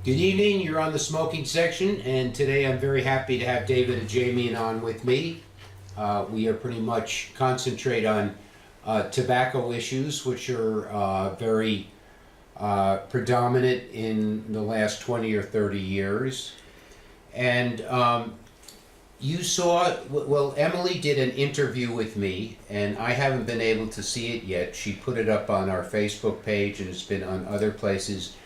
Good evening, you're on the smoking section, and today I'm very happy to have David Ajemian on with me. We are pretty much concentrate on tobacco issues, which are very predominant in the last 20 or 30 years. And you saw, well, Emily did an interview with me, and I haven't been able to see it yet. She put it up on our Facebook page, and it's been on other places.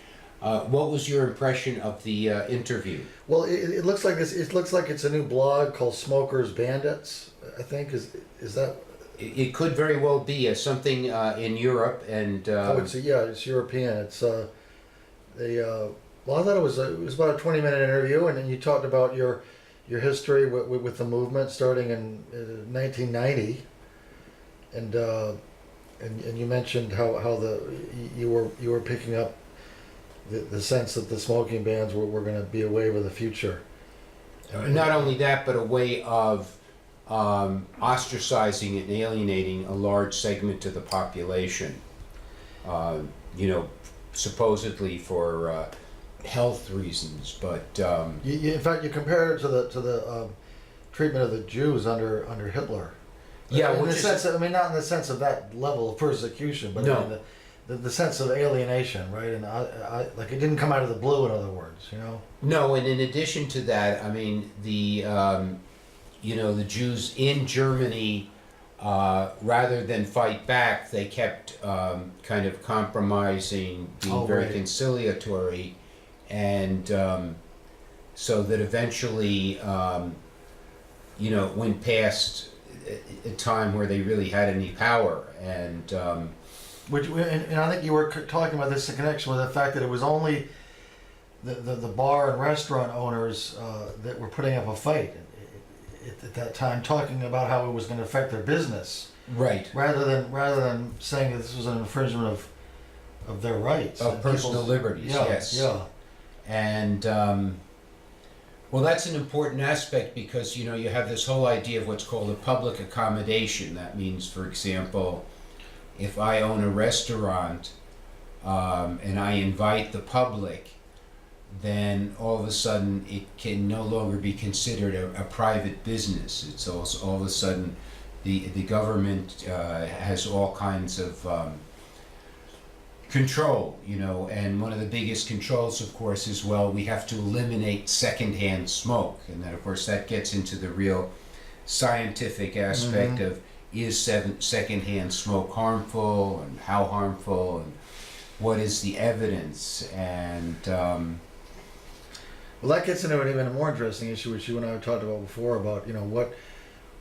What was your impression of the interview? Well, it looks like this. It looks like it's a new blog called Smokers Bandits. I think is that? It could very well be something in Europe, and it's European. It's well, I thought it was about a 20-minute interview, and then you talked about your history with the movement starting in 1990, and you mentioned how you were picking up the sense that the smoking bans were going to be a wave of the future. Not only that, but a way of ostracizing and alienating a large segment of the population. Supposedly for health reasons, but in fact, you compared it to the treatment of the Jews under Hitler. Yeah, in the sense of, I mean, not in the sense of that level of persecution, but no. I mean the sense of alienation, right? And I like it didn't come out of the blue, in other words, No, and in addition to that, I mean the Jews in Germany, rather than fight back, they kept kind of compromising, being very right. conciliatory, and so that eventually, went past a time where they really had any power, and and I think you were talking about this in connection with the fact that it was only the bar and restaurant owners that were putting up a fight at that time, talking about how it was going to affect their business, right, rather than saying that this was an infringement of their rights, of personal liberties. Yes. And well, that's an important aspect because you have this whole idea of what's called a public accommodation. That means, for example, if I own a restaurant and I invite the public, then all of a sudden it can no longer be considered a private business. It's also all of a sudden the government has all kinds of control, and one of the biggest controls, of course, is, well, we have to eliminate secondhand smoke, and then of course that gets into the real scientific aspect of, is secondhand smoke harmful, and how harmful, and what is the evidence, and well, that gets into an even more interesting issue, which you and I have talked about before, about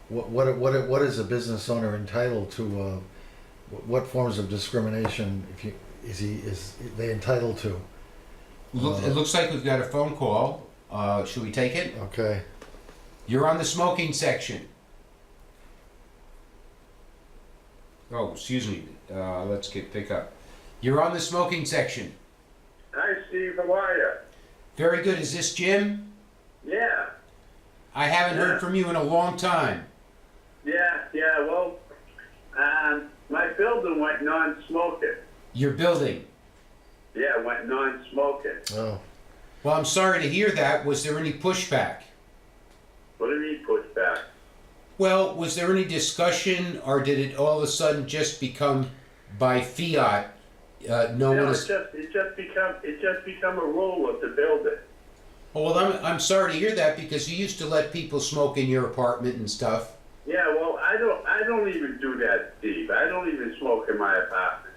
what is a business owner entitled to, what forms of discrimination is they entitled to? It looks like we've got a phone call. Should we take it? Okay. You're on the smoking section. Oh, excuse me. Let's pick up. You're on the smoking section. Hi, Steve. How are you? Very good. Is this Jim? Yeah. I haven't heard from you in a long time. Yeah. Well, my building went non-smoking. Your building. Yeah, it went non-smoking. Oh. Well, I'm sorry to hear that. Was there any pushback? What do you mean pushback? Well, was there any discussion, or did it all of a sudden just become by fiat? It's just become a rule of the building. Oh, well, I'm sorry to hear that, because you used to let people smoke in your apartment and stuff. Yeah, well, I don't even do that, Steve. I don't even smoke in my apartment.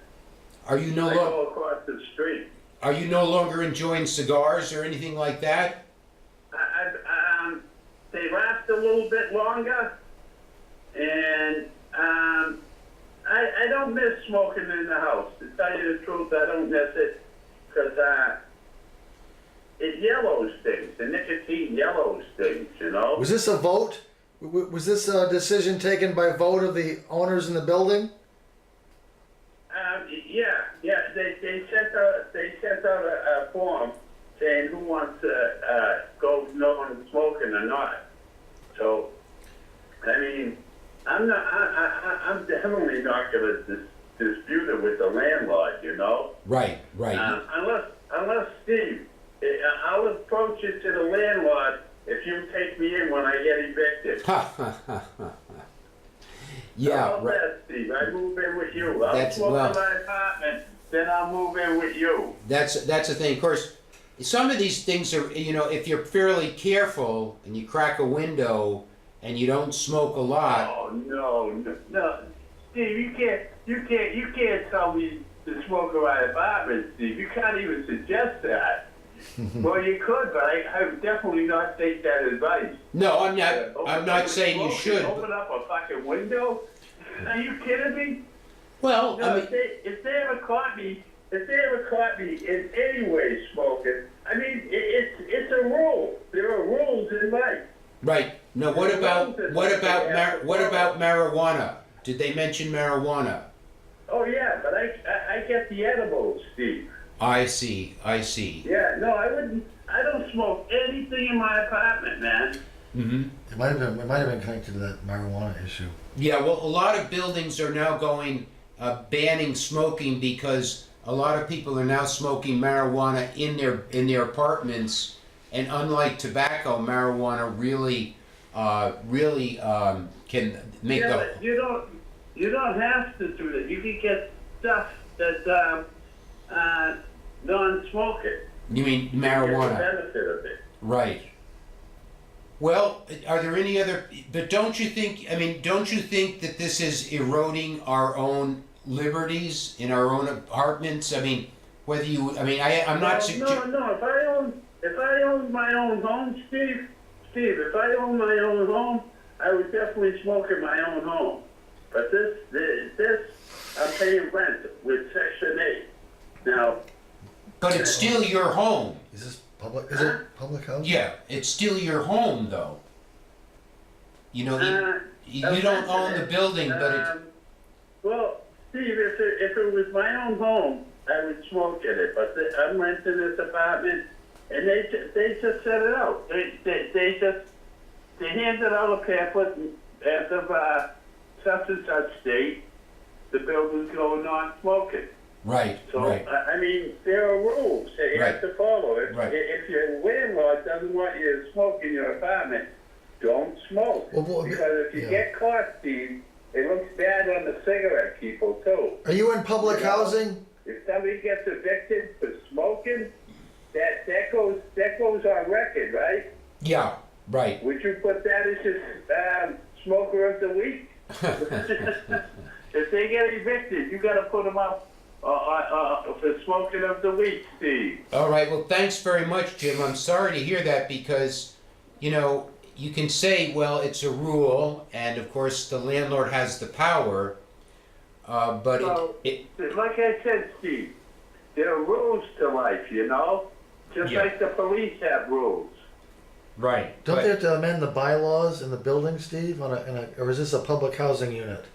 Are you I go across the street. Are you no longer enjoying cigars or anything like that? They last a little bit longer, and I don't miss smoking in the house. To tell you the truth, I don't miss it, because it yellows things. The nicotine yellows things, Was this a vote? Was this a decision taken by vote of the owners in the building? Yeah. They sent out a form saying who wants to go no on smoking or not. So, I mean, I'm definitely not going to dispute it with the landlord, Right. unless Steve, I'll approach it to the landlord if you take me in when I get evicted. Yeah, How's right. that, Steve? I move in with you. I'll That's- smoke well- in my apartment, then I'll move in with you. That's the thing. Of course, some of these things are, if you're fairly careful and you crack a window and you don't smoke a lot. Oh, no. Steve, you can't tell me to smoke in my apartment, Steve. You can't even suggest that. Well, you could, but I would definitely not take that advice. No, I'm not. I'm not saying you Smoke, should. Open up a fucking window? Are you kidding me? Well, No, I mean, if they ever caught me in any way smoking, I mean, it's a rule. There are rules in life. right. No. What about marijuana? Did they mention marijuana? Oh yeah, but I get the edibles, Steve. I see. Yeah, no, I don't smoke anything in my apartment, man. Mm-hmm. It might have been connected to that marijuana issue. Yeah. Well, a lot of buildings are now going banning smoking because a lot of people are now smoking marijuana in their apartments, and unlike tobacco, marijuana really can make Yeah, the. but you don't have to do that. You can get stuff that's non-smoking. You mean You get the marijuana? benefit of it. Right. Well, are there any other? But don't you think? I mean, don't you think that this is eroding our own liberties in our own apartments? I mean, whether you. I mean, I'm not. No. If I owned my own home, Steve. If I owned my own home, I would definitely smoke in my own home. But this, I'm paying rent with Section 8. Now, But it's still your home. Is this public? Is it public housing? Yeah, it's still your home, though. You don't own the building, but it. Well, Steve, if it was my own home, I would smoke in it. But I'm renting this apartment, and they just set it out. They handed out a pamphlet as of such and such date. The building's going non-smoking. Right. So, right. I mean, there are rules that you Right. have to follow. If your landlord doesn't want you to smoke in your apartment, don't smoke. Well, Because if you yeah. get caught, Steve, it looks bad on the cigarette people, too. Are you in public You know? housing? If somebody gets evicted for smoking, that goes on record, right? Yeah. Right. Would you put that as your smoker of the week? If they get evicted, you got to put them up for smoking of the week, Steve. All right. Well, thanks very much, Jim. I'm sorry to hear that because, you can say, well, it's a rule, and of course the landlord has the power, but So, like I said, Steve, there are rules to life, just Yeah. like the police have rules. right. Don't but- they have to amend the bylaws in the building, Steve? Or is this a public housing unit?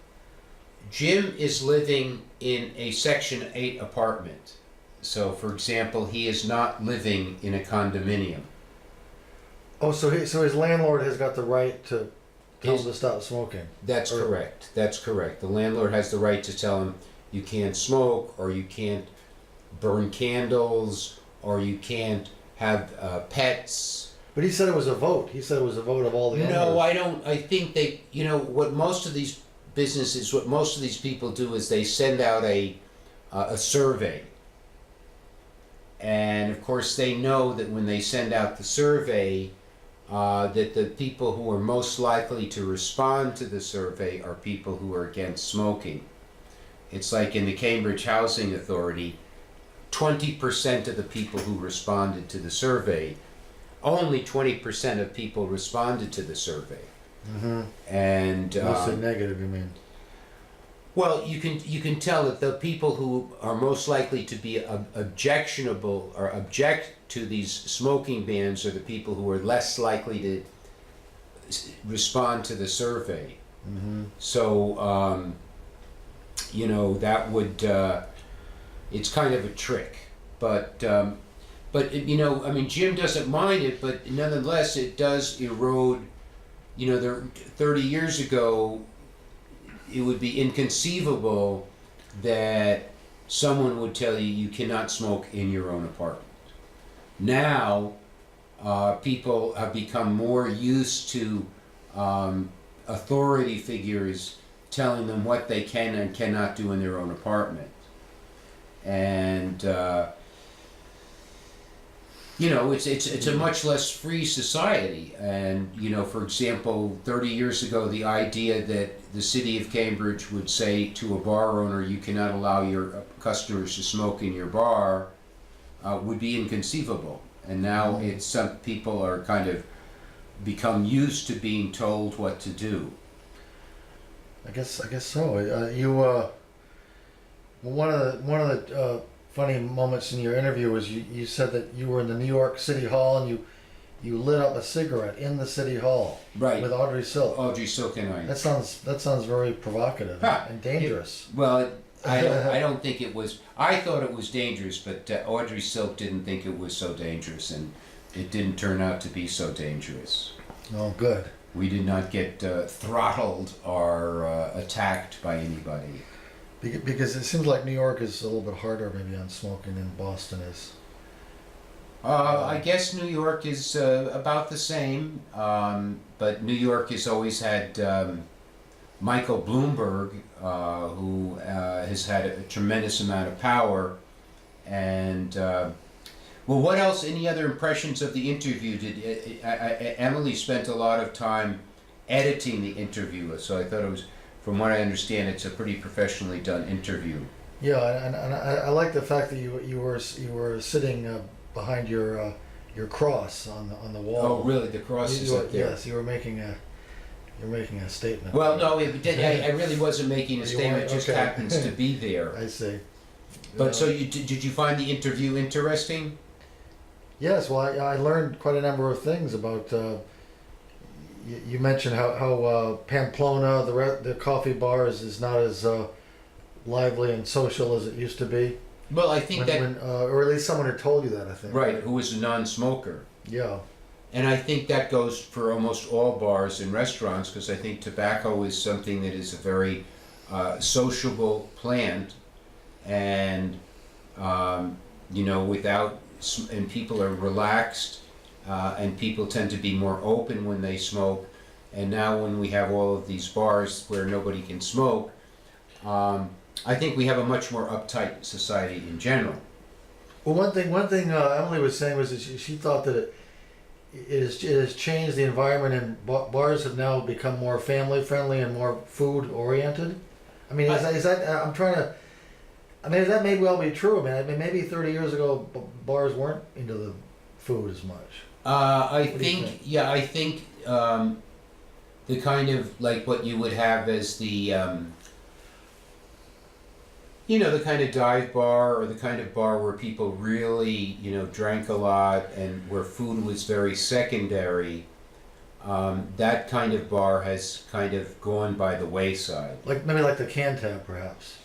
Jim is living in a Section 8 apartment. So, for example, he is not living in a condominium. Oh, so his landlord has got the right to tell him to stop smoking. That's Or- correct. That's correct. The landlord has the right to tell him you can't smoke, or you can't burn candles, or you can't have pets. But he said it was a vote. He said it was a vote of all the owners. No, I don't. I think they, what most of these businesses, what most of these people do is they send out a survey. And of course, they know that when they send out the survey, that the people who are most likely to respond to the survey are people who are against smoking. It's like in the Cambridge Housing Authority, 20% of the people who responded to the survey, only 20% of people responded to the survey. Mm-hmm. And Mostly negative, you mean? well, you can tell that the people who are most likely to be objectionable or object to these smoking bans are the people who are less likely to respond to the survey. Mm-hmm. So that would it's kind of a trick, but I mean, Jim doesn't mind it, but nonetheless it does erode. 30 years ago, it would be inconceivable that someone would tell you you cannot smoke in your own apartment. Now, people have become more used to authority figures telling them what they can and cannot do in their own apartment. And it's a much less free society. And for example, 30 years ago, the idea that the city of Cambridge would say to a bar owner, "You cannot allow your customers to smoke in your bar," would be inconceivable. And now some people are kind of become used to being told what to do. I guess so. One of the funny moments in your interview was you said that you were in the New York City Hall and you lit up a cigarette in the City Hall. Right. With Audrey Silk. Audrey Silk and I. That sounds very provocative and dangerous. I don't think it was. I thought it was dangerous, but Audrey Silk didn't think it was so dangerous, and it didn't turn out to be so dangerous. Oh, good. We did not get throttled or attacked by anybody. Because it seems like New York is a little bit harder maybe on smoking than Boston is. I guess New York is about the same, but New York has always had Michael Bloomberg, who has had a tremendous amount of power. And well, what else? Any other impressions of the interview? Emily spent a lot of time editing the interview, so I thought it was, from what I understand, it's a pretty professionally done interview. Yeah, and I like the fact that you were sitting behind your cross on the wall. Oh, really? The cross is up there. Yes, you're making a statement. Well, no, I really wasn't making a statement. It just okay. happens to be there. I see. But so did you find the interview interesting? Yes, well, I learned quite a number of things about. You mentioned how Pamplona, the coffee bars, is not as lively and social as it used to be. Well, I think or at least someone had told you that. I think. Right, who was a non-smoker. Yeah. And I think that goes for almost all bars and restaurants, because I think tobacco is something that is a very sociable plant, and and people are relaxed, and people tend to be more open when they smoke. And now when we have all of these bars where nobody can smoke, I think we have a much more uptight society in general. Well, one thing Emily was saying was that she thought that it has changed the environment, and bars have now become more family friendly and more food oriented. I mean, is that I'm trying to. I mean, that may well be true. I mean, maybe 30 years ago, bars weren't into the food as much. I What do you think, yeah, I think the kind of like what you would have as the the kind of dive bar, or the kind of bar where people really, drank a lot and where food was very secondary. That kind of bar has kind of gone by the wayside. Maybe like the Cantab, perhaps.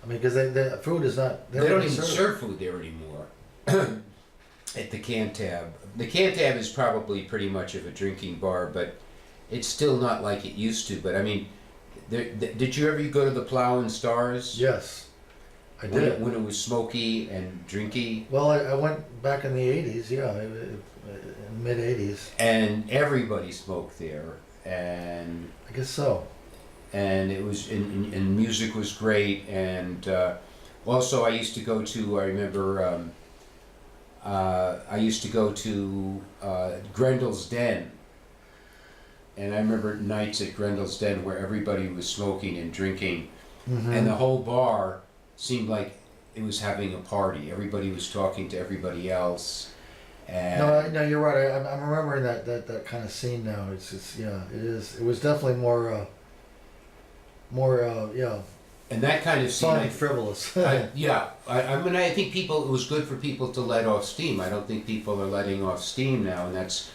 I mean, because the food is not. They don't even serve food there anymore. At the Cantab. The Cantab is probably pretty much of a drinking bar, but it's still not like it used to. But I mean, did you ever go to the Plow and Stars? Yes, I did. When it was smoky and drinky? Well, I went back in the 80s, yeah, mid 80s. And everybody smoked there. And I guess so. And it was, and music was great. And also I used to go to, I remember, I used to go to Grendel's Den, and I remember nights at Grendel's Den where everybody was smoking and drinking, and the whole bar seemed like it was having a party. Everybody was talking to everybody else. And no, you're right. I'm remembering that kind of scene now. It's just, yeah, it is. It was definitely more yeah. And that kind of scene, fun and frivolous. I mean, I think it was good for people to let off steam. I don't think people are letting off steam now, and that's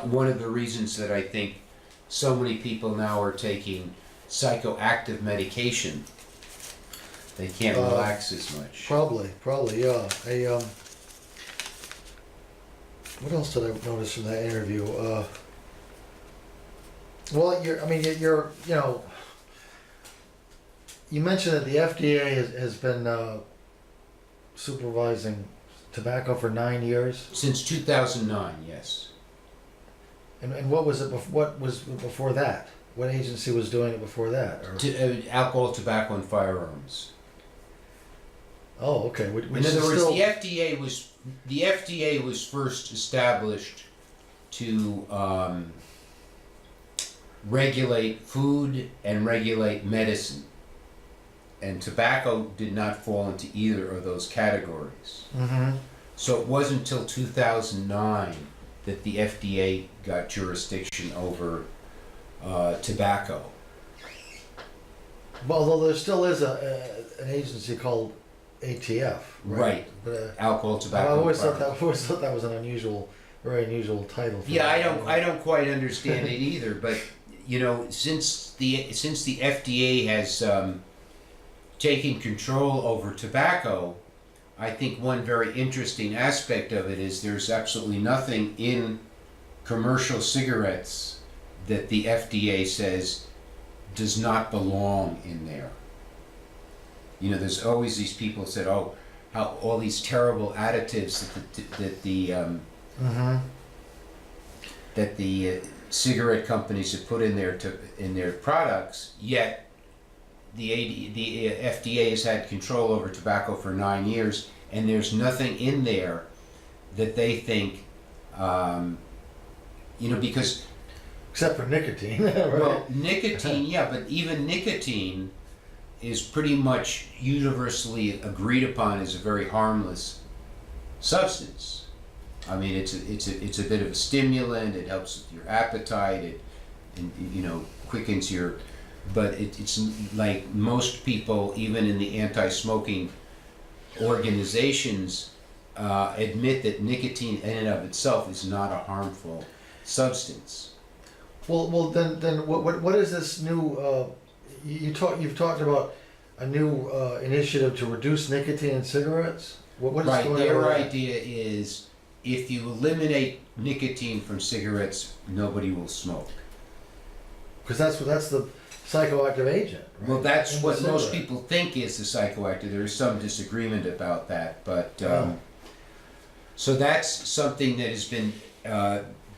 one of the reasons that I think so many people now are taking psychoactive medication. They can't relax as much. Probably, yeah. What else did I notice from that interview? Well, you mentioned that the FDA has been supervising tobacco for 9 years. Since 2009, yes. And what was it? What was before that? What agency was doing it before that? Or? Alcohol, tobacco, and firearms. Oh, okay. Which In is other words, still, the FDA was first established to regulate food and regulate medicine, and tobacco did not fall into either of those categories. Mhm. So it wasn't until 2009 that the FDA got jurisdiction over tobacco. Well, although there still is an agency called ATF. Right. But, Alcohol, I tobacco. always and thought that was an unusual, very unusual title. For Yeah, that. I don't quite understand it either. But you know, since the FDA has taken control over tobacco, I think one very interesting aspect of it is there's absolutely nothing in commercial cigarettes that the FDA says does not belong in there. You know, there's always these people who said, "Oh, how all these terrible additives Mhm. that the cigarette companies have put in their products." Yet the FDA has had control over tobacco for 9 years, and there's nothing in there that they think, because Except for nicotine, right? well, nicotine, yeah, but even nicotine is pretty much universally agreed upon as a very harmless substance. I mean, it's a bit of a stimulant. It helps with your appetite. It quickens your. But it's like most people, even in the anti-smoking organizations, admit that nicotine in and of itself is not a harmful substance. Well, then, what is this new? You've talked about a new initiative to reduce nicotine in cigarettes. What is Right, going their on? With that? idea is if you eliminate nicotine from cigarettes, nobody will smoke. Because that's the psychoactive agent. Right? Well, that's In the what most cigarette. people think is the psychoactive. There is some disagreement about that, but so that's something that has been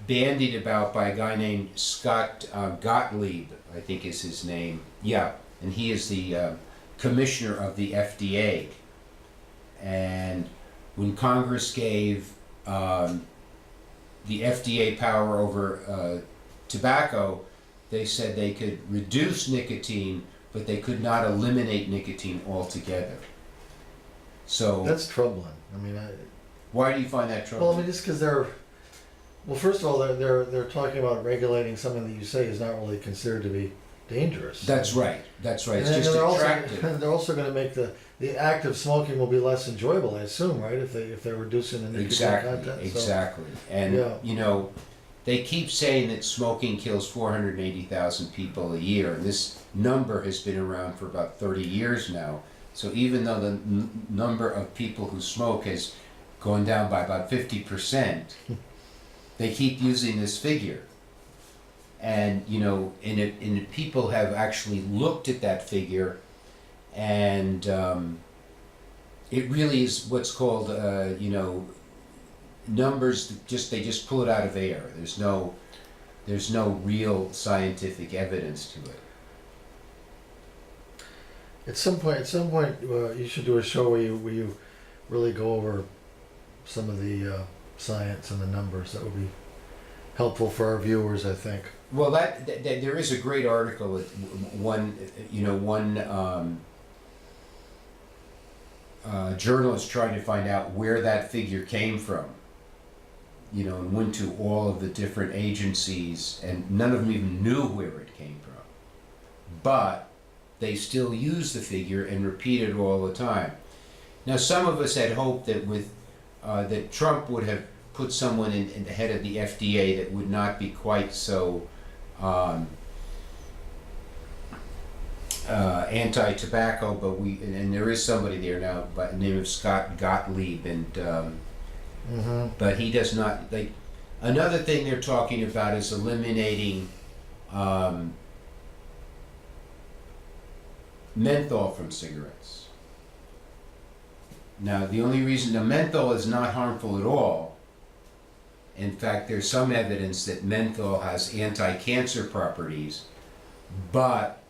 bandied about by a guy named Scott Gottlieb, I think is his name. Yeah, and he is the commissioner of the FDA. And when Congress gave the FDA power over tobacco, they said they could reduce nicotine, but they could not eliminate nicotine altogether. So That's troubling. I mean, why do you find that well, I troubling? mean, just because well, first of all, they're talking about regulating something that you say is not really considered to be dangerous. That's right. That's right. It's And just they're attractive. Also, they're also going to make the act of smoking will be less enjoyable, I assume, right? If they're reducing the nicotine content. Exactly. And Yeah. they keep saying that smoking kills 480,000 people a year, and this number has been around for about 30 years now. So even though the number of people who smoke has gone down by about 50%, they keep using this figure. And and people have actually looked at that figure, and it really is what's called numbers that they just pull it out of air. There's no real scientific evidence to it. At some point, you should do a show where you really go over some of the science and the numbers. That would be helpful for our viewers, I think. Well, that there is a great article with one journalist trying to find out where that figure came from. And went to all of the different agencies, and none of them even knew where it came from. But they still use the figure and repeat it all the time. Now, some of us had hoped that that Trump would have put someone in the head of the FDA that would not be quite so anti-tobacco, but there is somebody there now by the name of Scott Gottlieb, and but he does not. Another thing they're talking about is eliminating menthol from cigarettes. Now, the only reason the menthol is not harmful at all, in fact, there's some evidence that menthol has anti-cancer properties, but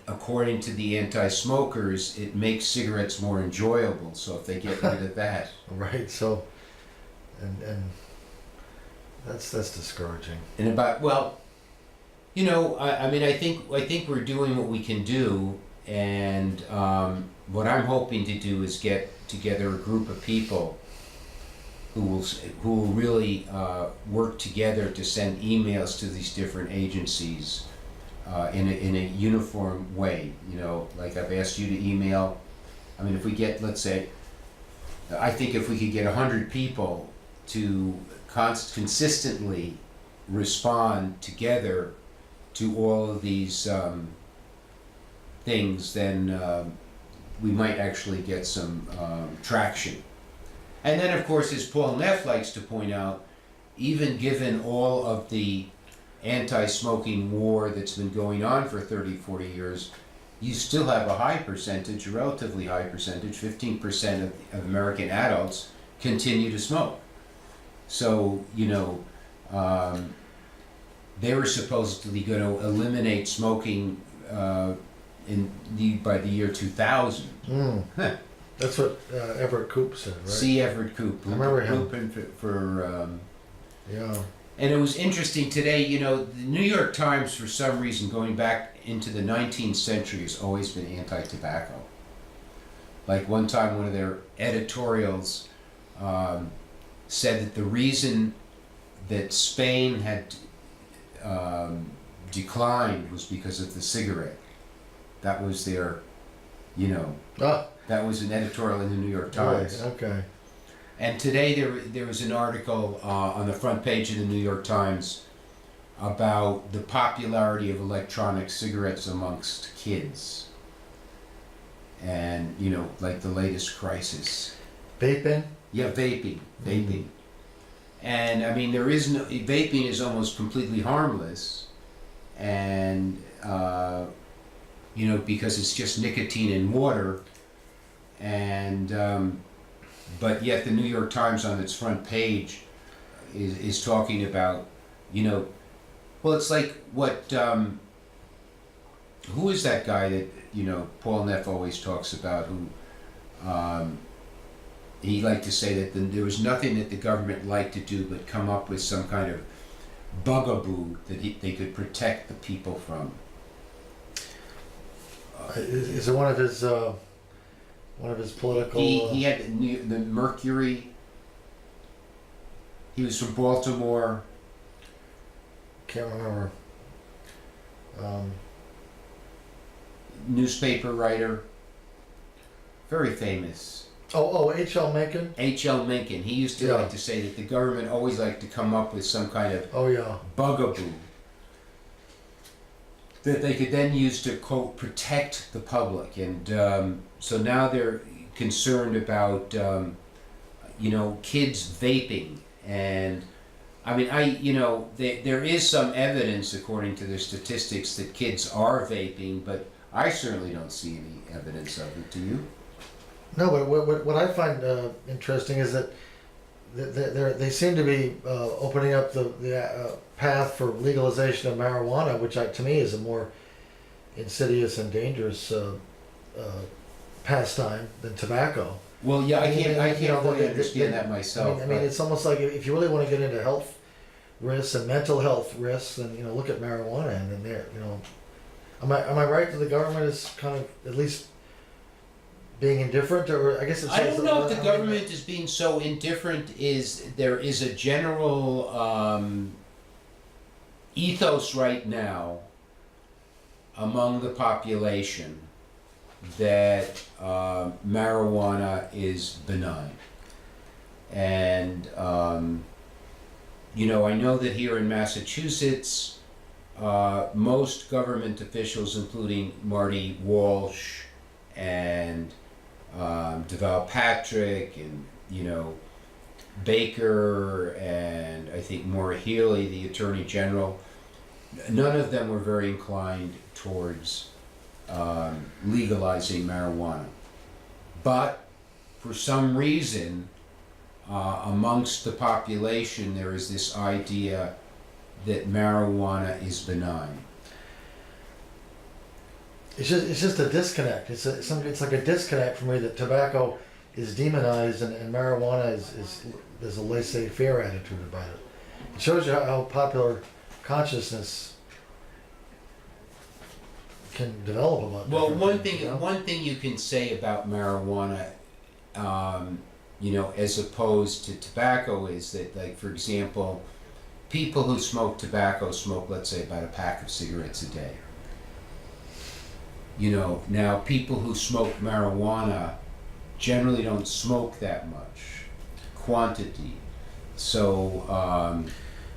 according to the anti-smokers, it makes cigarettes more enjoyable, so if they get rid of that. Right, so, and that's discouraging. And about, well, you know, I mean, I think we're doing what we can do, and what I'm hoping to do is get together a group of people who will really work together to send emails to these different agencies in a uniform way. You know, like I've asked you to email. I mean, if we get, let's say, I think if we could get 100 people to consistently respond together to all of these things, then we might actually get some traction. And then, of course, as Paul Neff likes to point out, even given all of the anti-smoking war that's been going on for 30, 40 years, you still have a high percentage, a relatively high percentage, 15% of American adults continue to smoke. So, you know, they were supposedly going to eliminate smoking by the year 2000. Mm. That's what Everett Koop said, right? C. Everett Koop. I remember him. For Yeah. and it was interesting today, you know, the New York Times, for some reason, going back into the 19th century, has always been anti-tobacco. Like one time, one of their editorials said that the reason that Spain had declined was because of the cigarette. That was their, you know, that was an editorial in the New York Times. Right, okay. And today there was an article on the front page of the New York Times about the popularity of electronic cigarettes amongst kids. And, you know, like the latest crisis. Vaping? Yeah, vaping. And I mean, vaping is almost completely harmless. And, you know, because it's just nicotine and water. And, but yet the New York Times on its front page is talking about, you know, well, it's like what, who is that guy that, you know, Paul Neff always talks about, who, he liked to say that there was nothing that the government liked to do but come up with some kind of bugaboo that they could protect the people from. Is it one of his political? He had the Mercury. He was from Baltimore. Can't remember. Newspaper writer. Very famous. Oh, H.L. Mencken? H.L. Mencken. He used to Yeah. like to say that the government always liked to come up with some kind of Oh, yeah. bugaboo that they could then use to, quote, protect the public. And so now they're concerned about, you know, kids vaping. And I mean, you know, there is some evidence, according to their statistics, that kids are vaping, but I certainly don't see any evidence of it. Do you? No, but what I find interesting is that they seem to be opening up the path for legalization of marijuana, which to me is a more insidious and dangerous pastime than tobacco. Well, yeah, I can't You know, really understand that myself. I mean, it's almost like if you really want to get into health risks and mental health risks, then you know, look at marijuana, and then there, you know, am I right that the government is kind of at least being indifferent, or I guess it's. I don't know if the government is being so indifferent. There is a general ethos right now among the population that marijuana is benign. And, you know, I know that here in Massachusetts, most government officials, including Marty Walsh and Deval Patrick and, you know, Baker and I think Maura Healey, the Attorney General, none of them were very inclined towards legalizing marijuana. But for some reason, amongst the population, there is this idea that marijuana is benign. It's just a disconnect. It's like a disconnect for me that tobacco is demonized and marijuana is there's a laissez-faire attitude about it. It shows you how popular consciousness can develop about. Well, different one things, thing, you know? one thing you can say about marijuana, you know, as opposed to tobacco, is that, like, for example, people who smoke tobacco smoke, let's say, about a pack of cigarettes a day. You know, now people who smoke marijuana generally don't smoke that much quantity. So,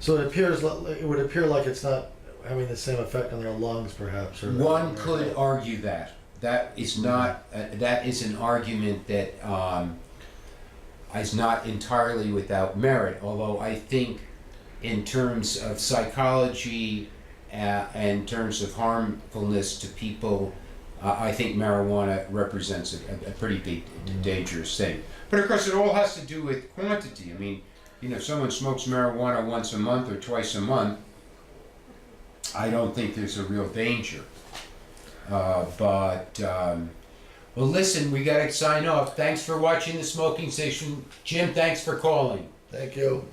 So it would appear like it's not having the same effect on their lungs, perhaps. Or one could argue that. That is not, that is an argument that is not entirely without merit, although I think in terms of psychology and in terms of harmfulness to people, I think marijuana represents a pretty big dangerous thing. But of course it all has to do with quantity. I mean, you know, if someone smokes marijuana once a month or twice a month, I don't think there's a real danger. Well, listen, we gotta sign off. Thanks for watching the smoking station. Jim, thanks for calling. Thank you.